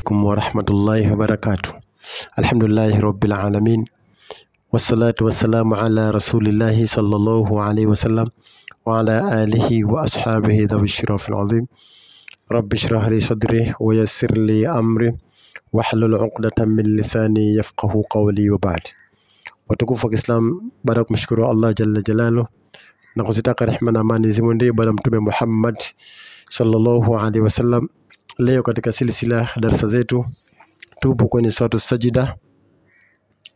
عليكم ورحمة الله وبركاته. الحمد لله رب العالمين، والصلاة والسلام على رسول الله صلى الله عليه وسلم وعلى آله وأصحابه ذوي الشرف العظيم. رب اشرح لي صدري ويسر لي أمري واحلل عقدة من lisani yafqahu qawli wa ba'd. Watukufu wa Kiislam, baada ya kumshukuru Allah jalla jalalu na kuzitaka rehema na amani zimwendee bwana mtume Muhammad sallallahu alaihi wasallam, leo katika silsila darasa zetu tupo kwenye suratu Sajida,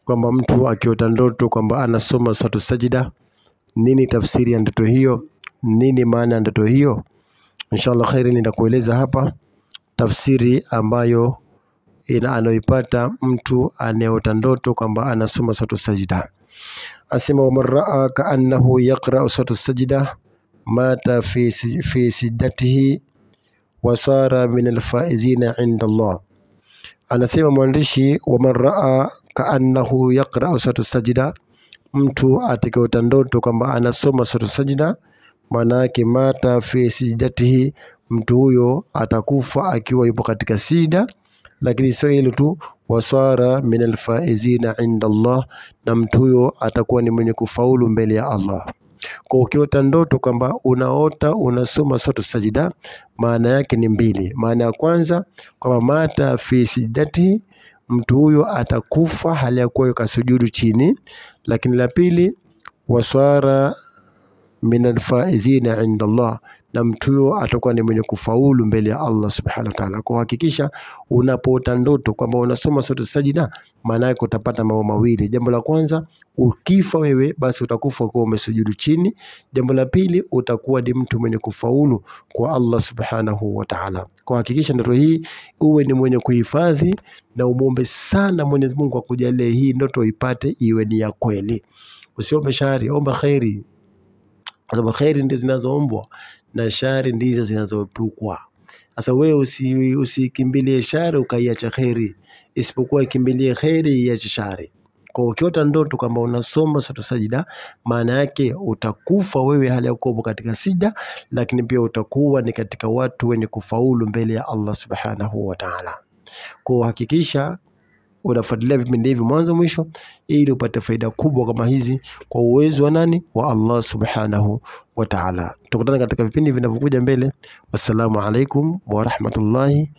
kwamba mtu akiota ndoto kwamba anasoma suratu Sajida, nini tafsiri ya ndoto hiyo, nini maana ya ndoto hiyo. Inshallah khairi nitakueleza hapa tafsiri ambayo anayoipata mtu anayeota ndoto kwamba anasoma suratu Sajida. Asema wa mar'a ka'annahu yaqra'u suratu Sajida mata fi siddatihi wa sara min alfaizina inda Allah. Anasema mwandishi, wa mar'a ka'annahu yaqra'u suratu Sajida, mtu atakayeota ndoto kwamba anasoma suratu Sajida, maana yake mata fi siddatihi, mtu huyo atakufa akiwa yupo katika sida. Lakini sio hilo tu, wasara min alfaizina inda Allah, na mtu huyo atakuwa ni mwenye kufaulu mbele ya Allah. Kwa ukiota ndoto kwamba unaota unasoma suratu Sajida, maana yake ni mbili. Maana ya kwanza kwamba mata fi siddati, mtu huyo atakufa hali ya kuwa kasujudu chini. Lakini la pili, wasara min alfaizina inda Allah, na mtu huyo atakuwa ni mwenye kufaulu mbele ya Allah subhanahu wa ta'ala. Kwa hakikisha unapoota ndoto kwamba unasoma suratu Sajida, maana yake utapata mambo mawili. Jambo la kwanza, ukifa wewe basi utakufa kwa umesujudu chini. Jambo la pili, utakuwa ni mtu mwenye kufaulu kwa Allah subhanahu wa ta'ala. Kwa hakikisha ndoto hii uwe ni mwenye kuhifadhi na umuombe sana Mwenyezi Mungu akujalie hii ndoto ipate iwe ni ya kweli. Usiombe shari, omba khairi. Kwa sababu khairi ndizo zinazoombwa na shari ndizo zinazoepukwa. Sasa wewe usikimbilie shari ukaiacha khairi, isipokuwa ikimbilie khairi iache shari. Kwa ukiota ndoto kama unasoma suratu Sajida, maana yake utakufa wewe hali ya kuwa katika sida, lakini pia utakuwa ni katika watu wenye kufaulu mbele ya Allah subhanahu wa ta'ala. Kwa hakikisha unafuatilia vipindi hivi mwanzo mwisho ili upate faida kubwa kama hizi kwa uwezo wa nani? Wa Allah subhanahu wa ta'ala. Tukutane katika vipindi vinavyokuja mbele. Wassalamu alaikum wa rahmatullahi